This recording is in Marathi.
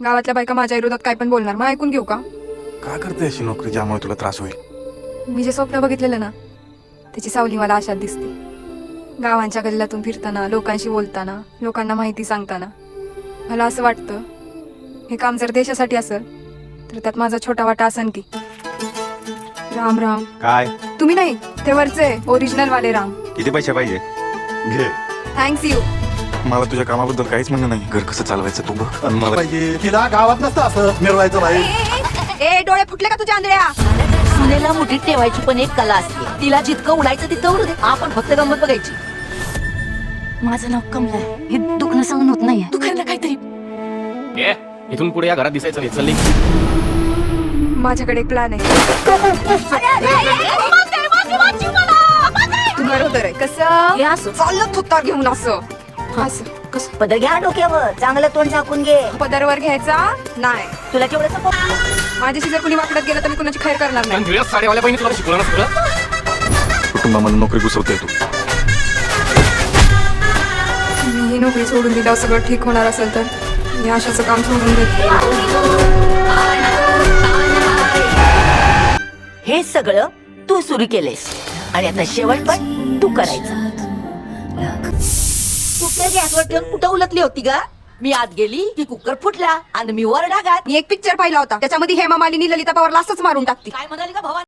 गावातल्या बायका माझ्या विरोधात काय पण बोलणार, मग ऐकून घेऊ का? का करते अशी नोकरी ज्यामुळे तुला त्रास होईल? मी जे स्वप्न बघितलेलं ना त्याची सावली मला आशात दिसते. गावांच्या गल्ल्यातून फिरताना, लोकांशी बोलताना, लोकांना माहिती सांगताना मला असं वाटतं हे काम जर देशासाठी असेल तर त्यात माझा छोटा वाटा असन की. राम राम. काय? तुम्ही नाही, ते वरचे ओरिजिनल वाले राम. किती पैसे पाहिजे? घे. Thanks you. मला तुझ्या कामाबद्दल काहीच म्हणणं नाही. घर कसं चालवायचं तू बघ. आणि मला पाहिजे तिला गावात नसतं असं मिरवायचं नाही. ए डोळे फुटले का तुझ्या आंधळ्या? सुनेला मुठीत ठेवायची पण एक कला असते. तिला जितकं उडायचं तितकं उडू दे, आपण फक्त गंमत बघायची. माझं नाव कमला आहे. हे दुखणं सहन होत नाहीये. तू कर ना काहीतरी. इथून पुढे या घरात दिसायचं नाही. चल निघ. माझ्याकडे एक प्लॅन आहे. तू गरोदर आहे कसं? हे असं चाललं थुत्तार घेऊन असं असं कसं पदर घ्या डोक्यावर, चांगलं तोंड झाकून घे. पदरवर घ्यायचा नाही. तुला केवढं माझ्याशी जर कुणी वाकडत गेलं तर मी कुणाची खैर करणार नाही. आणि तुझ्या साडेवाल्या बहिणी तुला शिकवलं नसतं. कुटुंबामध्ये नोकरी घुसवते तू. मी ही नोकरी सोडून दिल्यावर सगळं ठीक होणार असेल तर मी आशाचं काम सोडून देते. हे सगळं तू सुरू केलेस आणि आता शेवट पण तू करायचं. कुकर गॅसवर ठेवून कुठं उलटली होती ग? मी आत गेली की कुकर फुटला आणि मी वर डागात. मी एक पिक्चर पाहिला होता त्याच्यामध्ये हेमा मालिनी ललिता पवारला असंच मारून टाकते. काय म्हणाली का भवानी?